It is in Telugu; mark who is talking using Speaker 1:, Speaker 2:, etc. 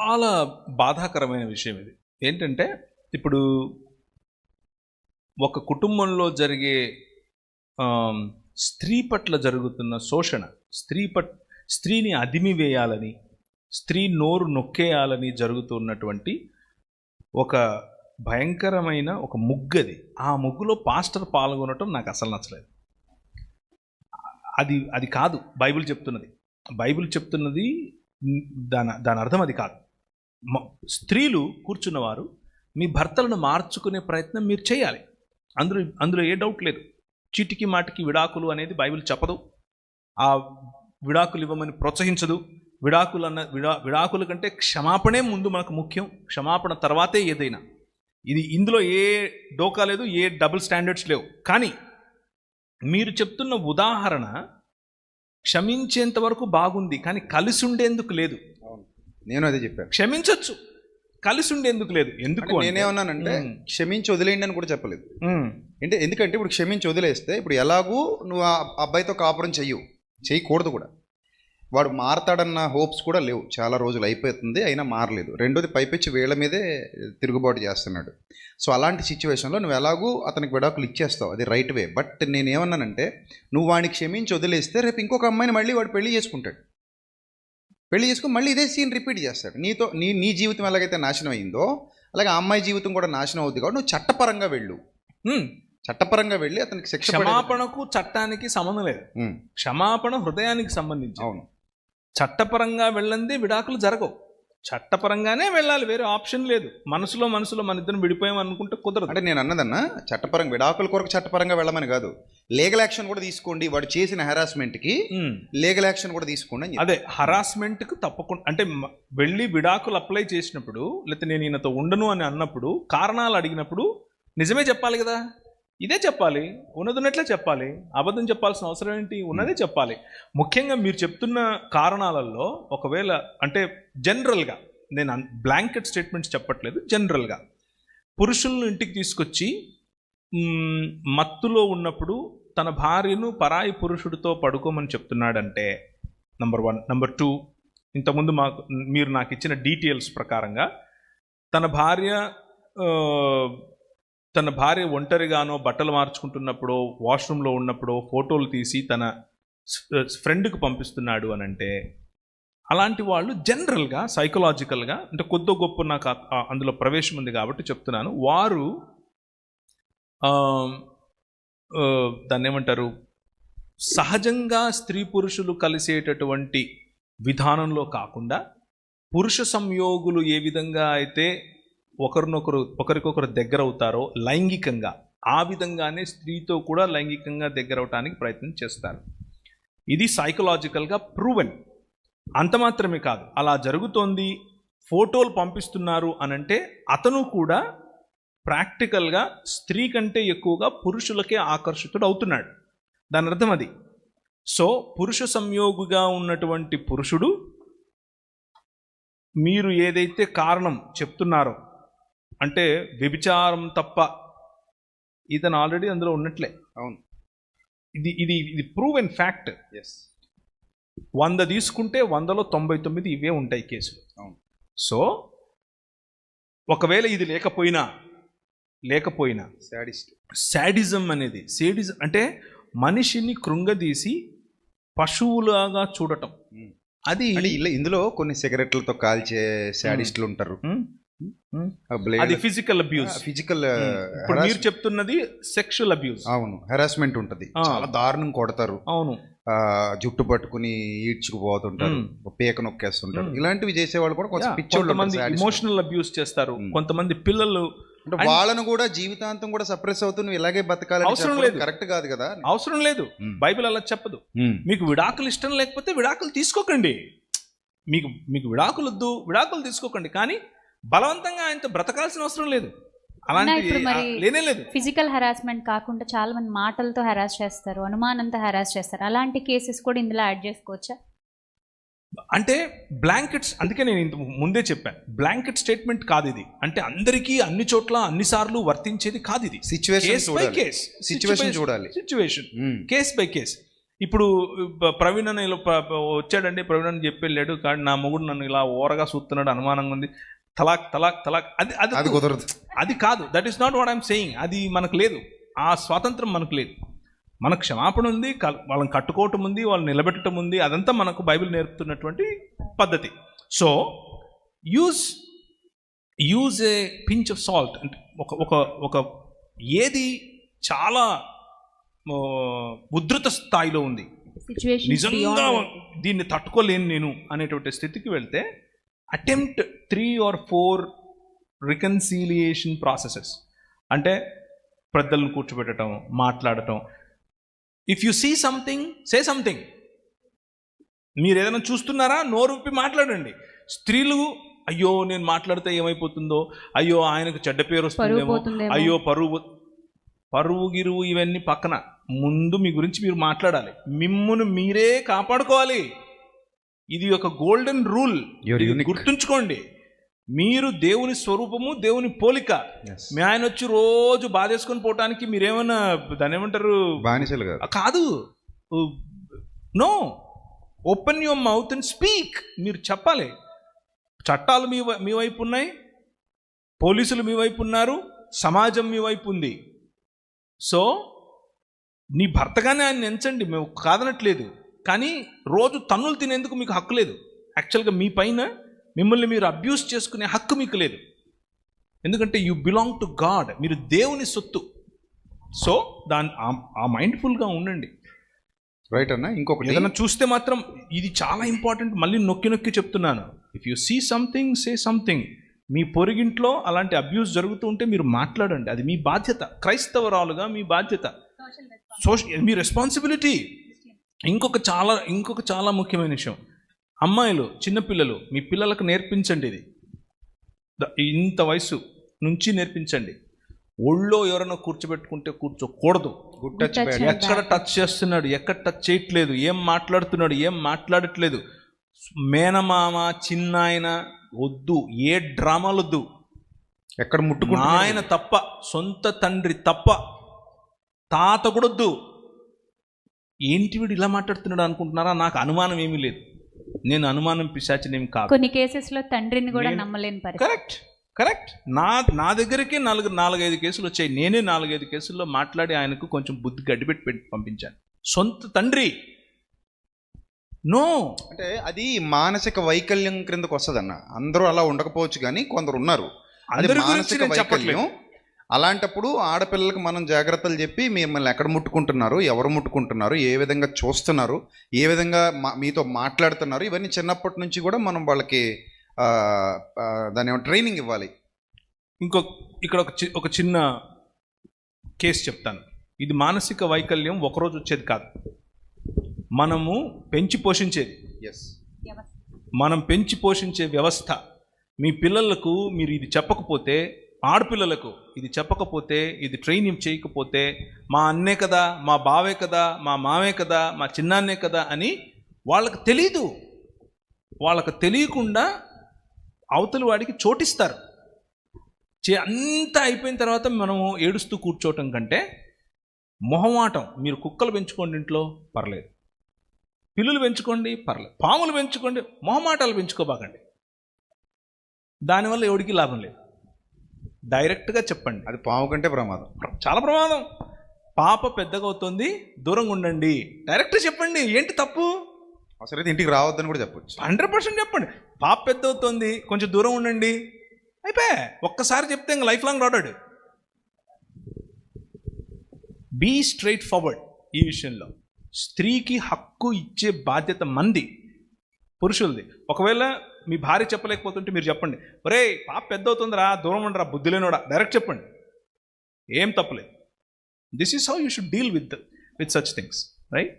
Speaker 1: చాలా బాధాకరమైన విషయం ఇది. ఏంటంటే ఇప్పుడు ఒక కుటుంబంలో జరిగే స్త్రీ పట్ల జరుగుతున్న శోషణ, స్త్రీని అదిమివేయాలని, స్త్రీ నోరు నొక్కేయాలని జరుగుతున్నటువంటి ఒక భయంకరమైన ఒక ముగ్గది. ఆ ముగ్గులో పాస్టర్ పాల్గొనటం నాకు అసలు నచ్చలేదు. అది కాదు బైబిల్ చెప్తున్నది. బైబిల్ చెప్తున్నది దాని అర్థం అది కాదు. స్త్రీలు కూర్చున్నవారు మీ భర్తలను మార్చుకునే ప్రయత్నం మీరు చేయాలి. అందులో ఏ డౌట్ లేదు. చీటికి మాటికి విడాకులు అనేది బైబిల్ చెప్పదు. ఆ విడాకులు ఇవ్వమని ప్రోత్సహించదు. విడాకుల కంటే క్షమాపణే ముందు మనకు ముఖ్యం. క్షమాపణ తర్వాతే ఏదైనా. ఇందులో ఏ డోకా లేదు, ఏ డబుల్ స్టాండర్డ్స్ లేవు. కానీ మీరు చెప్తున్న ఉదాహరణ క్షమించేంత వరకు బాగుంది, కానీ కలిసి ఉండేందుకు లేదు.
Speaker 2: నేను అదే చెప్పాను.
Speaker 1: క్షమించవచ్చు, కలిసి ఉండేందుకు లేదు. ఎందుకు
Speaker 2: నేనేమన్నానంటే క్షమించి వదిలేయండి అని కూడా చెప్పలేదు. ఎందుకంటే ఇప్పుడు క్షమించి వదిలేస్తే ఇప్పుడు ఎలాగూ నువ్వు ఆ అబ్బాయితో కాపురం చేయకూడదు కూడా. వాడు మారతాడన్న హోప్స్ కూడా లేవు. చాలా రోజులు అయిపోతుంది, అయినా మారలేదు. రెండోది పైపెచ్చి వీళ్ళ మీదే తిరుగుబాటు చేస్తున్నాడు. సో అలాంటి సిచ్యువేషన్లో నువ్వు ఎలాగూ అతనికి విడాకులు ఇచ్చేస్తావు, అది రైట్ వే. బట్ నేనేమన్నానంటే నువ్వు వాడిని క్షమించి వదిలేస్తే రేపు ఇంకొక అమ్మాయిని మళ్ళీ వాడు పెళ్లి చేసుకుంటాడు. పెళ్లి చేసుకుని మళ్ళీ ఇదే సీన్ రిపీట్ చేస్తాడు. నీ జీవితం ఎలాగైతే నాశనం అయిందో అలాగే ఆ అమ్మాయి జీవితం కూడా నాశనం అవుతుంది. కాబట్టి నువ్వు చట్టపరంగా వెళ్ళి అతనికి శిక్ష.
Speaker 1: క్షమాపణకు చట్టానికి సంబంధం లేదు. క్షమాపణ హృదయానికి సంబంధించి.
Speaker 2: అవును,
Speaker 1: చట్టపరంగా వెళ్ళంది విడాకులు జరగవు. చట్టపరంగానే వెళ్ళాలి, వేరే ఆప్షన్ లేదు. మనసులో మన ఇద్దరు విడిపోయాం అనుకుంటే కుదరదు.
Speaker 2: అంటే నేను అన్నదన్నా చట్టపరంగా విడాకుల కొరకు చట్టపరంగా వెళ్ళమని కాదు, లీగల్ యాక్షన్ కూడా తీసుకోండి. వాడు చేసిన హెరాస్మెంట్కి లీగల్ యాక్షన్ కూడా తీసుకోండి.
Speaker 1: అదే హరాస్మెంట్కి తప్పకుండా. అంటే వెళ్ళి విడాకులు అప్లై చేసినప్పుడు, లేకపోతే నేను ఈయనతో ఉండను అని అన్నప్పుడు, కారణాలు అడిగినప్పుడు నిజమే చెప్పాలి కదా. ఇదే చెప్పాలి, ఉన్నట్లే చెప్పాలి. అబద్ధం చెప్పాల్సిన అవసరం ఏంటి? ఉన్నదే చెప్పాలి. ముఖ్యంగా మీరు చెప్తున్న కారణాలలో ఒకవేళ అంటే జనరల్గా, నేను బ్లాంకెట్ స్టేట్మెంట్స్ చెప్పట్లేదు, జనరల్గా పురుషులను ఇంటికి తీసుకొచ్చి మత్తులో ఉన్నప్పుడు తన భార్యను పరాయి పురుషుడితో పడుకోమని చెప్తున్నాడంటే నంబర్ 1. నంబర్ 2, ఇంతకుముందు మీరు నాకు ఇచ్చిన డీటెయిల్స్ ప్రకారంగా తన భార్య ఒంటరిగానో బట్టలు మార్చుకుంటున్నప్పుడు, వాష్రూమ్లో ఉన్నప్పుడు ఫోటోలు తీసి తన ఫ్రెండ్కి పంపిస్తున్నాడు అని అంటే, అలాంటి వాళ్ళు జనరల్గా సైకలాజికల్గా, అంటే కొద్ది గొప్ప నాకు అందులో ప్రవేశం ఉంది కాబట్టి చెప్తున్నాను, వారు దాన్ని ఏమంటారు, సహజంగా స్త్రీ పురుషులు కలిసేటటువంటి విధానంలో కాకుండా పురుష సంయోగులు ఏ విధంగా అయితే ఒకరికొకరు దగ్గర అవుతారో లైంగికంగా, ఆ విధంగానే స్త్రీతో కూడా లైంగికంగా దగ్గర అవటానికి ప్రయత్నం చేస్తారు. ఇది సైకలాజికల్గా ప్రూవెన్. అంత మాత్రమే కాదు, అలా జరుగుతోంది, ఫోటోలు పంపిస్తున్నారు అనంటే అతను కూడా ప్రాక్టికల్గా స్త్రీ కంటే ఎక్కువగా పురుషులకే ఆకర్షితుడు అవుతున్నాడు. దాని అర్థం అది. సో పురుష సంయోగిగా ఉన్నటువంటి పురుషుడు మీరు ఏదైతే కారణం చెప్తున్నారో, అంటే వ్యభిచారం తప్ప, ఇతను ఆల్రెడీ అందులో ఉన్నట్లే.
Speaker 2: అవును,
Speaker 1: ఇది ప్రూవెన్ ఫ్యాక్ట్. 100 తీసుకుంటే 100లో 99 ఇవే ఉంటాయి కేసులు.
Speaker 2: అవును.
Speaker 1: సో ఒకవేళ ఇది లేకపోయినా శాడిజం అనేది, సేడిజం అంటే మనిషిని కృంగదీసి పశువులాగా చూడటం. అది
Speaker 2: ఇందులో కొన్ని సిగరెట్లతో కాల్చే శాడిస్టులు ఉంటారు.
Speaker 1: అది ఫిజికల్ అబ్యూస్. ఇప్పుడు మీరు చెప్తున్నది సెక్షువల్ అబ్యూస్.
Speaker 2: అవును, హెరాస్మెంట్ ఉంటది, చాలా దారుణం కొడతారు.
Speaker 1: అవును,
Speaker 2: జుట్టు పట్టుకుని ఈడ్చుకుపోతుంటారు, పీక నొక్కేస్తుంటారు. ఇలాంటివి చేసేవాళ్ళు కూడా కొంచెం
Speaker 1: కొంతమంది ఎమోషనల్ అబ్యూస్ చేస్తారు. కొంతమంది పిల్లలు,
Speaker 2: వాళ్ళను కూడా జీవితాంతం కూడా సప్రెస్ అవుతూ ఇలాగే బతకాలి.
Speaker 1: అవసరం లేదు,
Speaker 2: కరెక్ట్ కాదు కదా.
Speaker 1: అవసరం లేదు. బైబిల్ అలా చెప్పదు. మీకు విడాకులు ఇష్టం లేకపోతే విడాకులు తీసుకోకండి. మీకు విడాకులు వద్దు, విడాకులు తీసుకోకండి. కానీ బలవంతంగా ఆయనతో బ్రతకాల్సిన అవసరం లేదు. అలాంటి లేనే లేదు.
Speaker 3: ఫిజికల్ హెరాస్మెంట్ కాకుండా చాలా మంది మాటలతో హెరాస్ చేస్తారు, అనుమానంతో హెరాస్ చేస్తారు. అలాంటి కేసెస్ కూడా ఇందులో యాడ్ చేసుకోవచ్చా?
Speaker 1: అంటే బ్లాంకెట్స్, అందుకే నేను ఇంత ముందే చెప్పాను, బ్లాంకెట్ స్టేట్మెంట్ కాదు ఇది. అంటే అందరికీ అన్ని చోట్ల అన్నిసార్లు వర్తించేది కాదు ఇది.
Speaker 2: సిచ్యువేషన్ చూడాలి.
Speaker 1: Case by case. ఇప్పుడు ప్రవీణ్ అని ఇలా వచ్చాడండి, ప్రవీణ్ అని చెప్పి వెళ్ళాడు, కానీ నా మొగుడు నన్ను ఇలా ఓరగా చూస్తున్నాడు, అనుమానంగా ఉంది, తలాక్ తలాక్ తలాక్, అది
Speaker 2: కుదరదు.
Speaker 1: అది కాదు. That is not what I'm saying. అది మనకు లేదు, ఆ స్వాతంత్రం మనకు లేదు. మనకు క్షమాపణ ఉంది, వాళ్ళని కట్టుకోవటం ఉంది, వాళ్ళని నిలబెట్టడం ఉంది, అదంతా మనకు బైబిల్ నేర్పుతున్నటువంటి పద్ధతి. So use a pinch of salt. అంటే ఒక ఏది చాలా ఉధృత స్థాయిలో ఉంది, నిజంగా దీన్ని తట్టుకోలేను నేను అనేటువంటి స్థితికి వెళ్తే అటెంప్ట్ 3 or 4 రికన్సీలియేషన్ ప్రాసెసెస్. అంటే పెద్దలను కూర్చోబెట్టడం, మాట్లాడటం. If you see something, say something. మీరు ఏదైనా చూస్తున్నారా, నోరు విప్పి మాట్లాడండి. స్త్రీలు అయ్యో నేను మాట్లాడితే ఏమైపోతుందో, అయ్యో ఆయనకు చెడ్డ పేరు వస్తుందేమో, అయ్యో పరువు గిరువు ఇవన్నీ పక్కన, ముందు మీ గురించి మీరు మాట్లాడాలి, మిమ్మును మీరే కాపాడుకోవాలి. ఇది ఒక గోల్డెన్ రూల్, గుర్తుంచుకోండి. మీరు దేవుని స్వరూపము, దేవుని పోలిక. మీ ఆయన వచ్చి రోజు బాధేసుకొని పోవటానికి మీరేమన్నా దాన్ని ఏమంటారు,
Speaker 2: బానిసలు
Speaker 1: కాదు. No, open your mouth and speak. మీరు చెప్పాలి. చట్టాలు మీ వైపు ఉన్నాయి, పోలీసులు మీ వైపు ఉన్నారు, సమాజం మీ వైపు ఉంది. సో నీ భర్తగానే ఆయన ఎంచండి, మేము కాదనట్లేదు, కానీ రోజు తన్నులు తినేందుకు మీకు హక్కు లేదు. యాక్చువల్గా మీ పైన మిమ్మల్ని మీరు అబ్యూస్ చేసుకునే హక్కు మీకు లేదు. ఎందుకంటే యు బిలాంగ్ టు గాడ్, మీరు దేవుని సొత్తు. సో ఆ మైండ్ఫుల్గా ఉండండి.
Speaker 2: రైట్ అన్న. ఇంకొకటి
Speaker 1: ఏదైనా చూస్తే మాత్రం ఇది చాలా ఇంపార్టెంట్, మళ్ళీ నొక్కి చెప్తున్నాను. If you see something, say something. మీ పొరుగింట్లో అలాంటి అబ్యూస్ జరుగుతూ ఉంటే మీరు మాట్లాడండి, అది మీ బాధ్యత. క్రైస్తవరాలుగా మీ బాధ్యత, మీ రెస్పాన్సిబిలిటీ. ఇంకొక చాలా ముఖ్యమైన విషయం, అమ్మాయిలు, చిన్నపిల్లలు, మీ పిల్లలకు నేర్పించండి. ఇది ఇంత వయసు నుంచి నేర్పించండి. ఒళ్ళో ఎవరైనా కూర్చోబెట్టుకుంటే కూర్చోకూడదు. ఎక్కడ టచ్ చేస్తున్నాడు, ఎక్కడ టచ్ చేయట్లేదు, ఏం మాట్లాడుతున్నాడు, ఏం మాట్లాడట్లేదు. మేనమామ, చిన్నాయన వద్దు, ఏ డ్రామాలు వద్దు.
Speaker 2: ఎక్కడ ముట్టుకున్నా
Speaker 1: ఆయన తప్ప, సొంత తండ్రి తప్ప, తాత కూడా వద్దు. ఏంటి వీడు ఇలా మాట్లాడుతున్నాడు అనుకుంటున్నారా? నాకు అనుమానం ఏమీ లేదు, నేను అనుమానం పిశాచినేమి కాదు.
Speaker 3: కొన్ని కేసెస్లో తండ్రిని కూడా నమ్మలేని పరిస్థితి.
Speaker 1: కరెక్ట్. నా దగ్గరికి 4-5 కేసులు వచ్చాయి. నేనే 4-5 కేసుల్లో మాట్లాడి ఆయనకు కొంచెం బుద్ధి గడ్డిపెట్టి పంపించాను. సొంత తండ్రి. నో,
Speaker 2: అంటే అది మానసిక వైకల్యం క్రిందకు వస్తుందన్న. అందరూ అలా ఉండకపోవచ్చు, కానీ కొందరు ఉన్నారు. అది మానసిక వైకల్యం. అలాంటప్పుడు ఆడపిల్లలకు మనం జాగ్రత్తలు చెప్పి మిమ్మల్ని ఎక్కడ ముట్టుకుంటున్నారు, ఎవరు ముట్టుకుంటున్నారు, ఏ విధంగా చూస్తున్నారు, ఏ విధంగా మీతో మాట్లాడుతున్నారు, ఇవన్నీ చిన్నప్పటి నుంచి కూడా మనం వాళ్ళకి దాని ట్రైనింగ్ ఇవ్వాలి.
Speaker 1: ఇక్కడ ఒక చిన్న కేసు చెప్తాను. ఇది మానసిక వైకల్యం ఒకరోజు వచ్చేది కాదు, మనము పెంచి పోషించేది. మనం పెంచి పోషించే వ్యవస్థ. మీ పిల్లలకు మీరు ఇది చెప్పకపోతే, ఆడపిల్లలకు ఇది చెప్పకపోతే, ఇది ట్రైనింగ్ చేయకపోతే, మా అన్నే కదా, మా బావే కదా, మా మామే కదా, మా చిన్నాన్నే కదా అని వాళ్ళకు తెలీదు. వాళ్ళకు తెలియకుండా అవతలి వాడికి చోటిస్తారు. అంతా అయిపోయిన తర్వాత మనము ఏడుస్తూ కూర్చోవటం కంటే మొహమాటం. మీరు కుక్కలు పెంచుకోండి ఇంట్లో, పర్లేదు. పిల్లులు పెంచుకోండి, పర్లేదు. పాములు పెంచుకోండి, మొహమాటాలు పెంచుకోబాకండి. దానివల్ల ఎవడికి లాభం లేదు. డైరెక్ట్గా చెప్పండి.
Speaker 2: అది పాము కంటే ప్రమాదం,
Speaker 1: చాలా ప్రమాదం. పాప పెద్దగా అవుతుంది, దూరంగా ఉండండి, డైరెక్ట్గా చెప్పండి. ఏంటి తప్పు?
Speaker 2: అవసరమైతే ఇంటికి రావద్దని కూడా చెప్పొచ్చు.
Speaker 1: 100% చెప్పండి. పాప పెద్ద అవుతుంది, కొంచెం దూరం ఉండండి, అయిపోయా. ఒక్కసారి చెప్తే ఇంకా లైఫ్ లాంగ్ రాడాడు. Be straightforward. ఈ విషయంలో స్త్రీకి హక్కు ఇచ్చే బాధ్యత మంది, పురుషులది. ఒకవేళ మీ భార్య చెప్పలేకపోతుంటే మీరు చెప్పండి, ఒరే పాప పెద్ద అవుతుందిరా, దూరం ఉండరా, బుద్ధి లేనోడా, డైరెక్ట్ చెప్పండి, ఏం తప్పలేదు. This is how you should deal with such things, right?